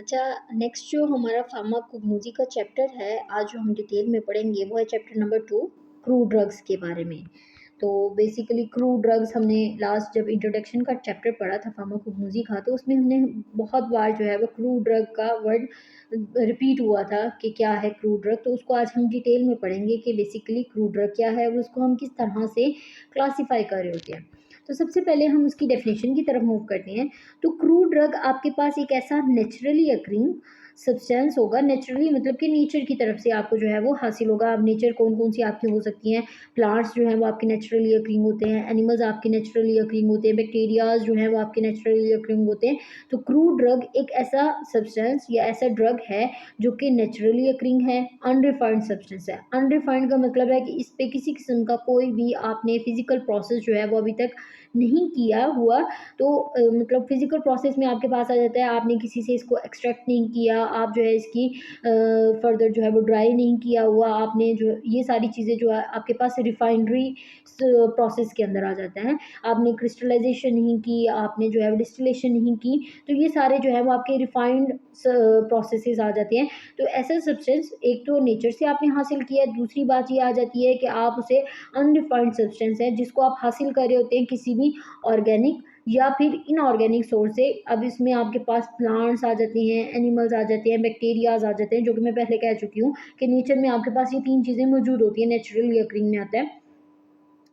अच्छा, नेक्स्ट जो हमारा फार्माकोग्नोसी का चैप्टर है, आज जो हम डिटेल में पढ़ेंगे वो है चैप्टर नंबर 2, क्रू ड्रग्स के बारे में। तो बेसिकली क्रू ड्रग्स हमने लास्ट जब इंट्रोडक्शन का चैप्टर पढ़ा था फार्माकोग्नोसी का, तो उसमें हमने बहुत बार जो है वो क्रू ड्रग का वर्ड रिपीट हुआ था कि क्या है क्रू ड्रग। तो उसको आज हम डिटेल में पढ़ेंगे कि बेसिकली क्रू ड्रग क्या है और उसको हम किस तरह से क्लासीफाई कर रहे होते हैं। तो सबसे पहले हम उसकी डेफिनेशन की तरफ मूव करते हैं। तो क्रू ड्रग आपके पास एक ऐसा नेचुरली अक्रिंग सब्सटेंस होगा। नेचुरली मतलब कि नेचर की तरफ से आपको जो है वो हासिल होगा। अब नेचर कौन कौन सी आपकी हो सकती हैं, प्लांट्स जो हैं वो आपके नेचुरली अक्रिंग होते हैं, एनिमल्स आपके नेचुरली अक्रिंग होते हैं, बैक्टीरियाज जो हैं वो आपके नेचुरली अक्रिंग होते हैं। तो क्रू ड्रग एक ऐसा सब्सटेंस या ऐसा ड्रग है जो कि नेचुरली अक्रिंग है, अनरिफाइंड सब्सटेंस है। अनरिफाइंड का मतलब है कि इस पे किसी किस्म का कोई भी आपने फिजिकल प्रोसेस जो है वो अभी तक नहीं किया हुआ। तो मतलब फिजिकल प्रोसेस में आपके पास आ जाता है, आपने किसी से इसको एक्सट्रैक्ट नहीं किया, आप जो है इसकी फर्दर जो है वो ड्राई नहीं किया हुआ, आपने जो ये सारी चीज़ें जो है आपके पास रिफाइनरी प्रोसेस के अंदर आ जाता है। आपने क्रिस्टलाइजेशन नहीं की, आपने जो है वो डिस्टिलेशन नहीं की, तो ये सारे जो है वो आपके रिफाइंड प्रोसेसेस आ जाते हैं। तो ऐसा सब्सटेंस एक तो नेचर से आपने हासिल किया, दूसरी बात ये आ जाती है कि आप उसे अनडिफाइंड सब्सटेंस है जिसको आप हासिल कर रहे होते हैं किसी भी ऑर्गेनिक या फिर इनऑर्गेनिक सोर्स से। अब इसमें आपके पास प्लांट्स आ जाते हैं, एनिमल्स आ जाते हैं, बैक्टीरियाज आ जाते हैं, जो कि मैं पहले कह चुकी हूँ कि नेचर में आपके पास ये तीन चीज़ें मौजूद होती हैं, नेचुरली अक्रिंग में आता है।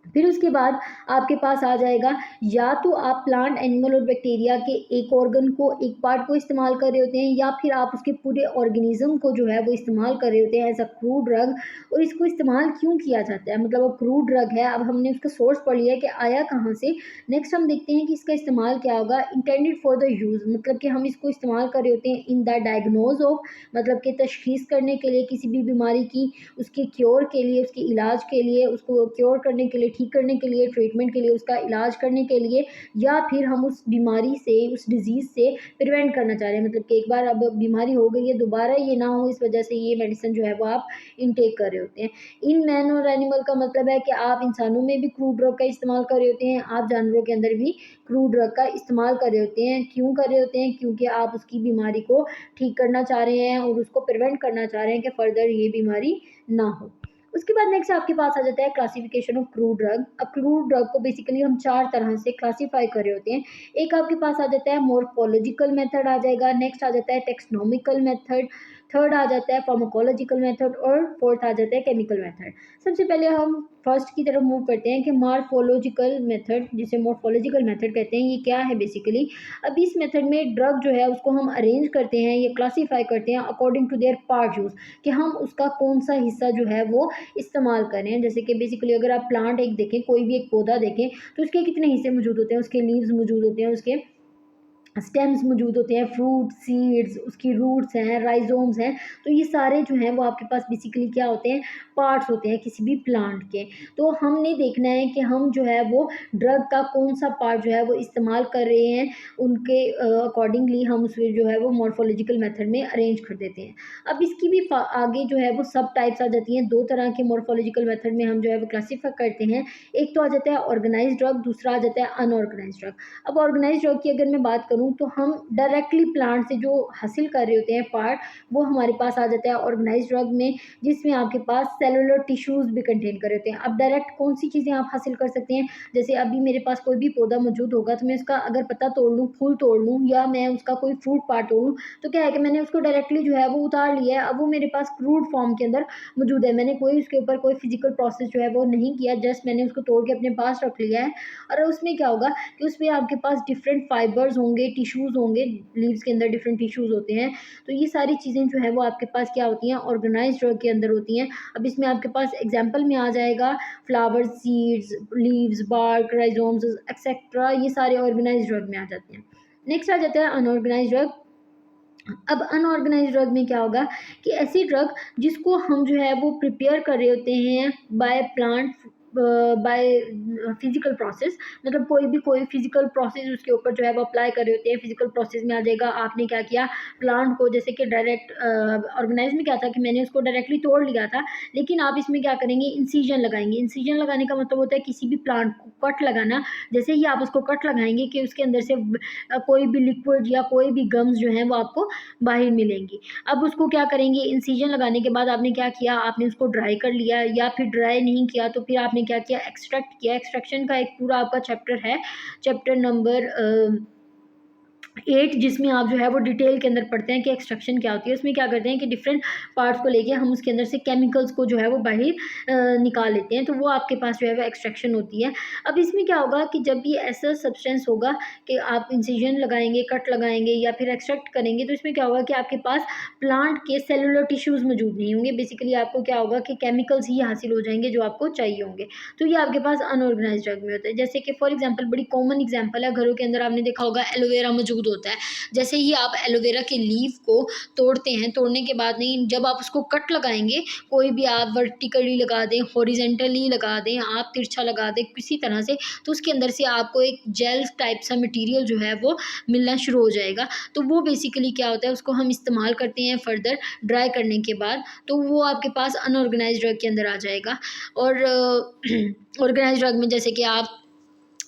फिर उसके बाद आपके पास आ जाएगा, या तो आप प्लांट, एनिमल और बैक्टीरिया के एक ऑर्गन को, एक पार्ट को इस्तेमाल कर रहे होते हैं, या फिर आप उसके पूरे ऑर्गेनिज्म को जो है वो इस्तेमाल कर रहे होते हैं एज अ क्रू ड्रग। और इसको इस्तेमाल क्यों किया जाता है, मतलब वो क्रू ड्रग है, अब हमने उसका सोर्स पढ़ लिया कि आया कहाँ से। नेक्स्ट हम देखते हैं कि इसका इस्तेमाल क्या होगा। इंटेंडेड फॉर द यूज़, मतलब कि हम इसको इस्तेमाल कर रहे होते हैं इन द डायग्नोज ऑफ, मतलब कि तशखीस करने के लिए किसी भी बीमारी की, उसके क्योर के लिए, उसके इलाज के लिए, उसको क्योर करने के लिए, ठीक करने के लिए, ट्रीटमेंट के लिए, उसका इलाज करने के लिए, या फिर हम उस बीमारी से, उस डिजीज़ से प्रिवेंट करना चाह रहे हैं, मतलब कि एक बार अब बीमारी हो गई है दोबारा ये ना हो, इस वजह से ये मेडिसिन जो है वो आप इनटेक कर रहे होते हैं। इन मैन और एनिमल का मतलब है कि आप इंसानों में भी क्रू ड्रग का इस्तेमाल कर रहे होते हैं, आप जानवरों के अंदर भी क्रू ड्रग का इस्तेमाल कर रहे होते हैं। क्यों कर रहे होते हैं? क्योंकि आप उसकी बीमारी को ठीक करना चाह रहे हैं और उसको प्रिवेंट करना चाह रहे हैं कि फर्दर ये बीमारी ना हो। उसके बाद नेक्स्ट आपके पास आ जाता है क्लासिफिकेशन ऑफ क्रू ड्रग। अब क्रू ड्रग को बेसिकली हम चार तरह से क्लासीफाई कर रहे होते हैं। एक आपके पास आ जाता है मॉर्फोलॉजिकल मेथड आ जाएगा, नेक्स्ट आ जाता है टेक्सोनोमिकल मेथड, थर्ड आ जाता है फार्माकोलॉजिकल मेथड और फोर्थ आ जाता है केमिकल मेथड। सबसे पहले हम फर्स्ट की तरफ मूव करते हैं कि मॉर्फोलॉजिकल मेथड, जिसे मॉर्फोलॉजिकल मेथड कहते हैं। ये क्या है बेसिकली? अब इस मेथड में ड्रग जो है उसको हम अरेंज करते हैं, ये क्लासीफाई करते हैं according to their part use, कि हम उसका कौन सा हिस्सा जो है वो इस्तेमाल करें। जैसे कि बेसिकली अगर आप प्लांट एक देखें, कोई भी एक पौधा देखें, तो उसके कितने हिस्से मौजूद होते हैं? उसके लीव्स मौजूद होते हैं, उसके स्टेम्स मौजूद होते हैं, फ्रूट, सीड्स, उसकी रूट्स हैं, राइजोम्स हैं। तो ये सारे जो हैं वो आपके पास बेसिकली क्या होते हैं? पार्ट्स होते हैं किसी भी प्लांट के। तो हमने देखना है कि हम जो है वो ड्रग का कौन सा पार्ट जो है वो इस्तेमाल कर रहे हैं, उनके अकॉर्डिंगली हम उसे जो है वो मॉर्फोलॉजिकल मेथड में अरेंज कर देते हैं। अब इसकी भी आगे जो है वो सब टाइप्स आ जाती हैं। दो तरह के मॉर्फोलॉजिकल मेथड में हम जो है वो क्लासीफाई करते हैं। एक तो आ जाता है ऑर्गेनाइज ड्रग, दूसरा आ जाता है अनऑर्गेनाइज ड्रग। अब ऑर्गेनाइज ड्रग की अगर मैं बात करूं तो हम डायरेक्टली प्लांट से जो हासिल कर रहे होते हैं पार्ट, वो हमारे पास आ जाता है ऑर्गेनाइज ड्रग में, जिसमें आपके पास सेलुलर टिश्यूज भी कंटेन कर रहे होते हैं। अब डायरेक्ट कौन सी चीज़ें आप हासिल कर सकते हैं? जैसे अभी मेरे पास कोई भी पौधा मौजूद होगा तो मैं उसका अगर पत्ता तोड़ लूँ, फूल तोड़ लूँ, या मैं उसका कोई फ्रूट पार्ट तोड़ लूँ, तो क्या है कि मैंने उसको डायरेक्टली जो है वो उतार लिया है। अब वो मेरे पास क्रूड फॉर्म के अंदर मौजूद है, मैंने कोई उसके ऊपर कोई फिजिकल प्रोसेस जो है वो नहीं किया, जस्ट मैंने उसको तोड़ के अपने पास रख लिया है। और उसमें क्या होगा कि उसमें आपके पास डिफरेंट फाइबर्स होंगे, टिश्यूज़ होंगे, लीव्स के अंदर डिफरेंट टिश्यूज़ होते हैं। तो ये सारी चीज़ें जो है वो आपके पास क्या होती हैं? ऑर्गेनाइज्ड ड्रग के अंदर होती हैं। अब इसमें आपके पास एग्जांपल में आ जाएगा flower, seeds, leaves, bark, rhizomes etcetera, ये सारे ऑर्गेनाइज्ड ड्रग में आ जाते हैं। नेक्स्ट आ जाता है अनऑर्गेनाइज्ड ड्रग। अब अनऑर्गेनाइज्ड ड्रग में क्या होगा कि ऐसी ड्रग जिसको हम जो है वो प्रिपेयर कर रहे होते हैं by plant by physical process, मतलब कोई फिजिकल प्रोसेस उसके ऊपर जो है वो अप्लाई कर रहे होते हैं, फिजिकल प्रोसेस में आ जाएगा। आपने क्या किया, प्लांट को जैसे कि डायरेक्ट ऑर्गेनाइज में क्या था कि मैंने उसको डायरेक्टली तोड़ लिया था, लेकिन आप इसमें क्या करेंगे, इंसिजन लगाएंगे। इंसिजन लगाने का मतलब होता है किसी भी प्लांट को कट लगाना। जैसे ही आप उसको कट लगाएंगे कि उसके अंदर से कोई भी लिक्विड या कोई भी गम्स जो है वो आपको बाहर मिलेंगी। अब उसको क्या करेंगे, इंसिजन लगाने के बाद आपने क्या किया, आपने उसको ड्राई कर लिया, या फिर ड्राई नहीं किया तो फिर आपने क्या किया, एक्सट्रैक्ट किया। एक्सट्रैक्शन का एक पूरा आपका चैप्टर है, चैप्टर नंबर 8, जिसमें आप जो है वो डिटेल के अंदर पढ़ते हैं कि एक्सट्रैक्शन क्या होती है। उसमें क्या करते हैं कि डिफरेंट पार्ट्स को लेके हम उसके अंदर से केमिकल्स को जो है वो बाहर निकाल लेते हैं, तो वो आपके पास जो है वो एक्सट्रैक्शन होती है। अब इसमें क्या होगा कि जब भी ऐसा सब्सटेंस होगा कि आप इंसिजन लगाएंगे, कट लगाएंगे या फिर एक्सट्रैक्ट करेंगे, तो इसमें क्या होगा कि आपके पास प्लांट के सेलुलर टिश्यूज मौजूद नहीं होंगे। बेसिकली आपको क्या होगा कि केमिकल्स ही हासिल हो जाएंगे जो आपको चाहिए होंगे। तो ये आपके पास अनऑर्गेनाइज ड्रग में होता है। जैसे कि फॉर एग्जाम्पल, बड़ी कॉमन एग्जाम्पल है, घरों के अंदर आपने देखा होगा एलोवेरा मौजूद होता है। जैसे ही आप एलोवेरा के लीफ को तोड़ते हैं, तोड़ने के बाद नहीं, जब आप उसको कट लगाएंगे, कोई भी आप वर्टिकली लगा दें, हॉरिजेंटली लगा दें, आप तिरछा लगा दें किसी तरह से, तो उसके अंदर से आपको एक जेल टाइप सा मटेरियल जो है वो मिलना शुरू हो जाएगा। तो वो बेसिकली क्या होता है, उसको हम इस्तेमाल करते हैं फर्दर ड्राई करने के बाद, तो वो आपके पास अनऑर्गेनाइज ड्रग के अंदर आ जाएगा। और ऑर्गेनाइज ड्रग में जैसे कि आप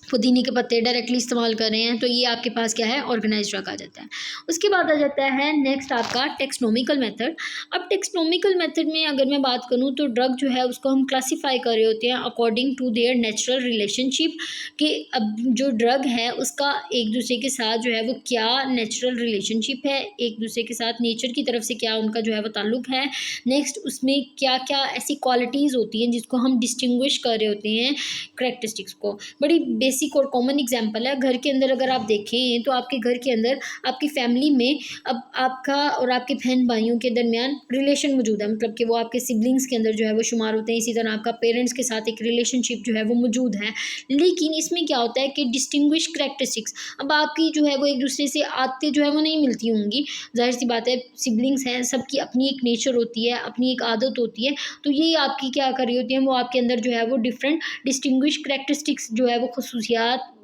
पुदीने के पत्ते डायरेक्टली इस्तेमाल कर रहे हैं, तो ये आपके पास क्या है, ऑर्गेनाइज ड्रग आ जाता है। उसके बाद आ जाता है नेक्स्ट आपका टेक्सोनोमिकल मेथड। अब टेक्सोनोमिकल मेथड में अगर मैं बात करूँ तो ड्रग जो है उसको हम क्लासीफाई कर रहे होते हैं according to their natural relationship, कि अब जो ड्रग है उसका एक दूसरे के साथ जो है वो क्या नेचुरल रिलेशनशिप है, एक दूसरे के साथ नेचर की तरफ से क्या उनका जो है वो ताल्लुक है। नेक्स्ट उसमें क्या क्या ऐसी क्वालिटीज़ होती हैं जिसको हम डिस्टिंग्विश कर रहे होते हैं करेक्टरिस्टिक्स को। बड़ी बेसिक और कॉमन एग्जांपल है, घर के अंदर अगर आप देखें तो आपके घर के अंदर आपकी फैमिली में अब आपका और आपके बहन भाइयों के दरमियान रिलेशन मौजूद है, मतलब कि वो आपके सिबलिंग्स के अंदर जो है वो शुमार होते हैं। इसी तरह आपका पेरेंट्स के साथ एक रिलेशनशिप जो है वो मौजूद है। लेकिन इसमें क्या होता है कि डिस्टिंग्विश करेक्टरिस्टिक्स, अब आपकी जो है वो एक दूसरे से आदतें जो है वो नहीं मिलती होंगी, जाहिर सी बात है, सिबलिंग्स हैं, सबकी अपनी एक नेचर होती है, अपनी एक आदत होती है। तो ये आपकी क्या कर रही होती है, वो आपके अंदर जो है वो डिफरेंट डिस्टिंग्विश करेक्टरिस्टिक्स जो है वो खसूसियात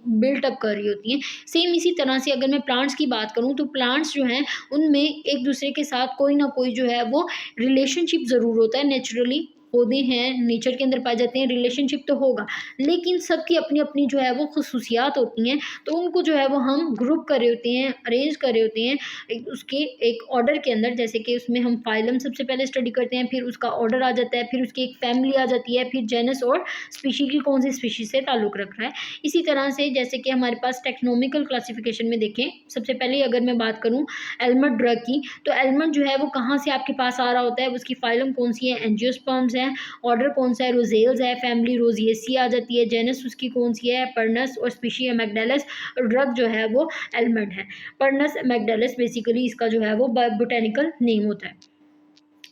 बिल्टअप कर रही होती हैं। सेम इसी तरह से अगर मैं प्लांट्स की बात करूँ तो प्लांट्स जो हैं उनमें एक दूसरे के साथ कोई ना कोई जो है वो रिलेशनशिप ज़रूर होता है। नेचुरली पौधे हैं, नेचर के अंदर पाए जाते हैं, रिलेशनशिप तो होगा, लेकिन सबकी अपनी अपनी जो है वो खसूसियात होती हैं। तो उनको जो है वो हम ग्रुप कर रहे होते हैं, अरेंज कर रहे होते हैं उसके एक ऑर्डर के अंदर। जैसे कि उसमें हम फाइलम सबसे पहले स्टडी करते हैं, फिर उसका ऑर्डर आ जाता है, फिर उसकी एक फैमिली आ जाती है, फिर जेनस और स्पीशी की कौन सी स्पीशी से ताल्लुक़ रख रहा है। इसी तरह से जैसे कि हमारे पास टेक्नोमिकल क्लासिफिकेशन में देखें, सबसे पहले अगर मैं बात करूँ एल्मंड ड्रग की, तो एल्मंड जो है वो कहाँ से आपके पास आ रहा होता है, उसकी फाइलम कौन सी है, एंजियोस्पर्म्स है, ऑर्डर कौन सा है, रोजेल्स है, फैमिली रोजिएसी आ जाती है, जेनस उसकी कौन सी है, पर्नस, और स्पीशी है मैगडेलस, और ड्रग जो है वो एल्मंड है। पर्नस मैगडेलस बेसिकली इसका जो है वो बोटेनिकल नेम होता है।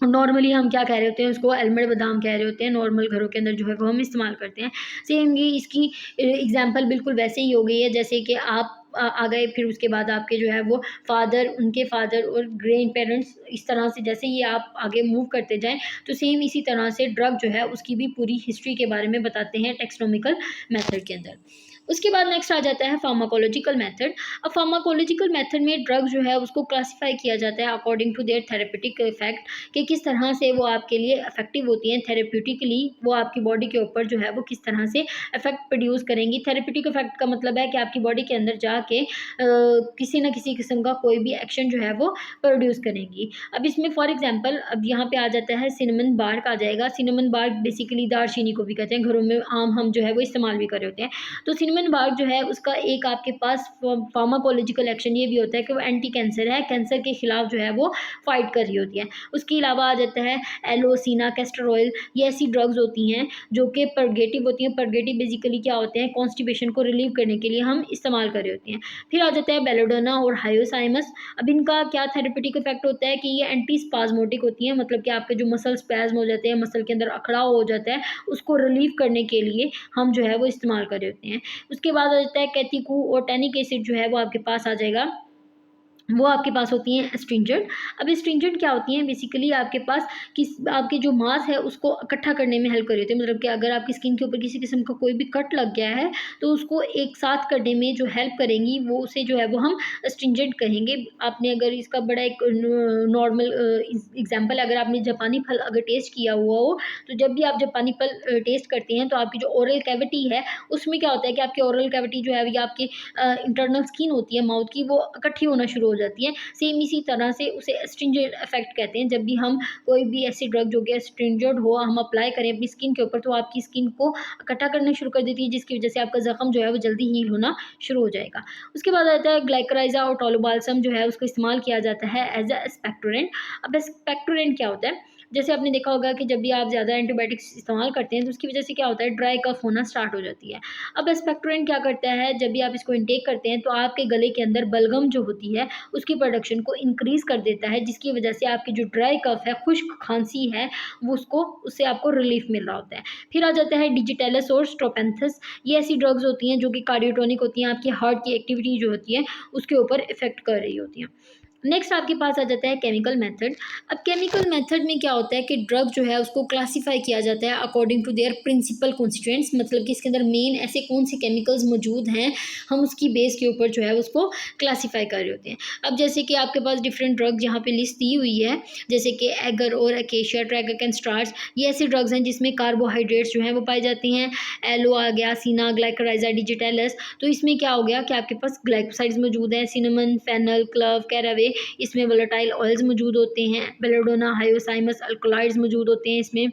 नॉर्मली हम क्या कह रहे होते हैं, उसको एलमंड बादाम कह रहे होते हैं, नॉर्मल घरों के अंदर जो है वो हम इस्तेमाल करते हैं। सेम ये इसकी एग्जांपल बिल्कुल वैसे ही हो गई है जैसे कि आप आ गए, फिर उसके बाद आपके जो है वो फादर, उनके फादर और ग्रैंड पेरेंट्स, इस तरह से जैसे ही आप आगे मूव करते जाएं, तो सेम इसी तरह से ड्रग जो है उसकी भी पूरी हिस्ट्री के बारे में बताते हैं टेक्सोनोमिकल मेथड के अंदर। उसके बाद नेक्स्ट आ जाता है फार्माकोलॉजिकल मेथड। अब फार्माकोलॉजिकल मेथड में ड्रग जो है उसको क्लासीफाई किया जाता है according to their therapeutic effect, कि किस तरह से वो आपके लिए इफेक्टिव होती हैं थेरेप्यूटिकली, वो आपकी बॉडी के ऊपर जो है वो किस तरह से इफेक्ट प्रोड्यूस करेंगी। थेरेप्यूटिक इफेक्ट का मतलब है कि आपकी बॉडी के अंदर जाके किसी न किसी किस्म का कोई भी एक्शन जो है वो प्रोड्यूस करेंगी। अब इसमें फॉर एग्जांपल अब यहाँ पे आ जाता है सिनेमन बार्क आ जाएगा। सिनेमन बार्क बेसिकली दालचीनी को भी कहते हैं, घरों में आम हम जो है वो इस्तेमाल भी कर रहे होते हैं। तो सिनेमन बार्क जो है उसका एक आपके पास फार्माकोलॉजिकल एक्शन ये भी होता है कि वो एंटी कैंसर है, कैंसर के खिलाफ जो है वो फाइट कर रही होती है। उसके अलावा आ जाता है एलोसिना, कैस्टर ऑयल, ये ऐसी ड्रग्स होती हैं जो कि परगेटिव होती हैं। परगेटिव बेसिकली क्या होते हैं, कॉन्स्टिपेशन को रिलीव करने के लिए हम इस्तेमाल कर रहे होते हैं। फिर आ जाता है बेलोडोना और हायोसाइमस। अब इनका क्या थेरेपेटिक इफेक्ट होता है कि ये एंटी स्पाज्मोटिक होती हैं, मतलब कि आपके जो मसल स्पैज्म हो जाते हैं, मसल के अंदर अखड़ाव हो जाता है, उसको रिलीव करने के लिए हम जो है वो इस्तेमाल कर रहे होते हैं। उसके बाद आ जाता है कैथिकू और टैनिक एसिड जो है वो आपके पास आ जाएगा वो आपके पास होती हैं एस्ट्रिंजेंट। अब एस्ट्रिंजेंट क्या होती हैं, बेसिकली आपके पास आपके जो मांस है उसको इकट्ठा करने में हेल्प कर रही होती है। मतलब कि अगर आपकी स्किन के ऊपर किसी किस्म का कोई भी कट लग गया है तो उसको एक साथ करने में जो हेल्प करेंगी वो उसे जो है वो हम एस्ट्रिंजेंट कहेंगे। आपने अगर इसका बड़ा एक नॉर्मल एग्जाम्पल, अगर आपने जापानी फल अगर टेस्ट किया हुआ हो, तो जब भी आप जापानी फल टेस्ट करते हैं तो आपकी जो ओरल कैविटी है उसमें क्या होता है कि आपकी ओरल कैविटी जो है या आपकी इंटरनल स्किन होती है माउथ की, वो इकट्ठी होना शुरू हो जाती है। सेम इसी तरह से उसे एस्ट्रिंजेंट इफेक्ट कहते हैं। जब भी हम कोई भी ऐसी ड्रग जो कि एस्ट्रिंजेंट हो हम अप्लाई करें अपनी स्किन के ऊपर, तो आपकी स्किन को इकट्ठा करना शुरू कर देती है, जिसकी वजह से आपका जख्म जो है वो जल्दी हील होना शुरू हो जाएगा। उसके बाद आता है ग्लाइकोराइजा और टोलोबाल्सम, जो है उसको इस्तेमाल किया जाता है एज अ एक्सपेक्टोरेंट। अब एक्सपेक्टोरेंट क्या होता है, जैसे आपने देखा होगा कि जब भी आप ज़्यादा एंटीबायोटिक्स इस्तेमाल करते हैं तो उसकी वजह से क्या होता है, ड्राई कफ होना स्टार्ट हो जाती है। अब एक्सपेक्टोरेंट क्या करता है, जब भी आप इसको इनटेक करते हैं तो आपके गले के अंदर बलगम जो होती है उसकी प्रोडक्शन को इंक्रीज कर देता है, जिसकी वजह से आपकी जो ड्राई कफ है, खुश्क खांसी है, वो उससे आपको रिलीफ मिल रहा होता है। फिर आ जाता है डिजिटेलस और स्ट्रोपेंथस। ये ऐसी ड्रग्स होती हैं जो कि कार्डियोटोनिक होती हैं, आपकी हार्ट की एक्टिविटी जो होती है उसके ऊपर इफेक्ट कर रही होती हैं। नेक्स्ट आपके पास आ जाता है केमिकल मेथड। अब केमिकल मेथड में क्या होता है कि ड्रग जो है उसको क्लासीफाई किया जाता है according to their principal constituents, मतलब कि इसके अंदर मेन ऐसे कौन से केमिकल्स मौजूद हैं, हम उसकी बेस के ऊपर जो है उसको क्लासीफाई कर रहे होते हैं। अब जैसे कि आपके पास डिफरेंट ड्रग यहाँ पे लिस्ट दी हुई है, जैसे कि एगर और अकेशिया, ट्रैगैक स्टार्च, ये ऐसे ड्रग्स हैं जिसमें कार्बोहाइड्रेट्स जो हैं वो पाई जाती हैं। एलो आ गया, सीना, ग्लाइकोराइजा, डिजिटेलस, तो इसमें क्या हो गया कि आपके पास ग्लाइकोसाइड्स मौजूद हैं, सिनेमन, फेनल, क्लव, कैरावे, इसमें वोलेटाइल ऑयल्स मौजूद होते हैं, बेलोडोना, हायोसाइमस अल्कलॉइड्स मौजूद होते हैं इसमें,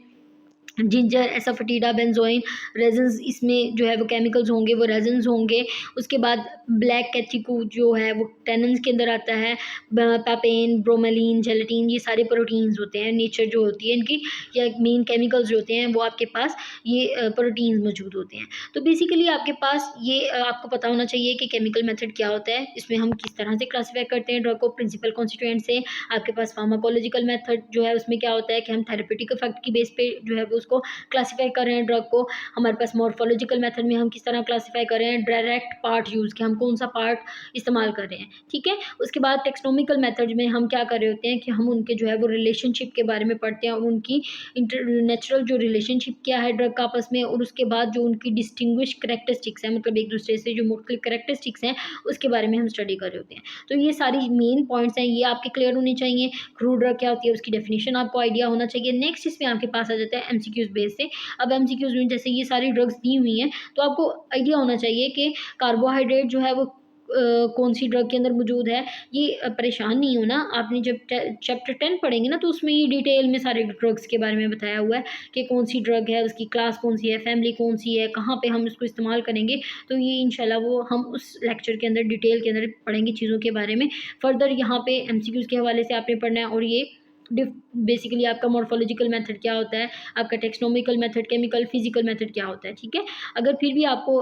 जिंजर, एसाफेटिडा, बेंजोइन, रेजन्स, इसमें जो है वो केमिकल्स होंगे, वो रेजन्स होंगे। उसके बाद ब्लैक कैचिकू जो है वो टेनन्स के अंदर आता है, पैपेन, ब्रोमेलिन, जेलेटिन, ये सारे प्रोटीन्स होते हैं, नेचर जो होती है इनकी, या मेन केमिकल्स जो होते हैं वो आपके पास ये प्रोटीन्स मौजूद होते हैं। तो बेसिकली आपके पास ये आपको पता होना चाहिए कि केमिकल मेथड क्या होता है, इसमें हम किस तरह से क्लासीफाई करते हैं ड्रग को प्रिंसिपल कॉन्स्टिट्यूएंट से। आपके पास फार्माकोलॉजिकल मेथड जो है उसमें क्या होता है कि हम थेरेपेटिक इफेक्ट की बेस पे जो है वो उसको क्लासीफाई कर रहे हैं ड्रग को। हमारे पास मॉर्फोलॉजिकल मेथड में हम किस तरह क्लासीफाई कर रहे हैं, डायरेक्ट पार्ट यूज़ के हम कौन सा पार्ट इस्तेमाल कर रहे हैं, ठीक है। उसके बाद टेक्सोनोमिकल मेथड में हम क्या कर रहे होते हैं कि हम उनके जो है वो रिलेशनशिप के बारे में पढ़ते हैं, और उनकी नेचुरल जो रिलेशनशिप क्या है ड्रग का आपस में, और उसके बाद जो उनकी डिस्टिंग्विश करेक्टरिस्टिक्स हैं, मतलब एक दूसरे से जो मुख्तलिफ करेक्टरिस्टिक्स हैं उसके बारे में हम स्टडी कर रहे होते हैं। तो ये सारी मेन पॉइंट्स हैं, ये आपके क्लियर होने चाहिए। क्रूड ड्रग क्या होती है उसकी डेफिनेशन आपको आइडिया होना चाहिए। नेक्स्ट इसमें आपके पास आ जाता है एमसीक्यूज बेस से। अब एमसीक्यूज में जैसे ये सारी ड्रग्स दी हुई हैं तो आपको आइडिया होना चाहिए कि कार्बोहाइड्रेट जो है वो कौन सी ड्रग के अंदर मौजूद है। ये परेशान नहीं होना, आपने जब चैप्टर 10 पढ़ेंगे ना तो उसमें ये डिटेल में सारे ड्रग्स के बारे में बताया हुआ है कि कौन सी ड्रग है, उसकी क्लास कौन सी है, फैमिली कौन सी है, कहाँ पे हम इसको इस्तेमाल करेंगे। तो ये इंशाल्लाह वो हम उस लेक्चर के अंदर डिटेल के अंदर पढ़ेंगे चीज़ों के बारे में। फर्दर यहाँ पे एमसीक्यूज़ के हवाले से आपने पढ़ना है, और ये बेसिकली आपका मॉर्फोलॉजिकल मेथड क्या होता है, आपका taxonomical method, chemical, physical method क्या होता है, ठीक है। अगर फिर भी आपको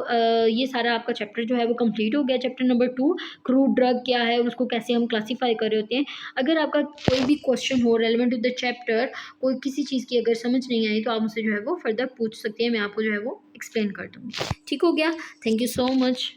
ये सारा आपका चैप्टर जो है वो कंप्लीट हो गया, चैप्टर नंबर 2 क्रूड ड्रग क्या है और उसको कैसे हम क्लासीफाई कर रहे होते हैं। अगर आपका कोई भी क्वेश्चन हो रेलिवेंट टू द चैप्टर, कोई किसी चीज़ की अगर समझ नहीं आई तो आप मुझसे जो है वो फर्दर पूछ सकते हैं, मैं आपको जो है वो एक्सप्लेन कर दूँगी। ठीक हो गया, थैंक यू सो मच।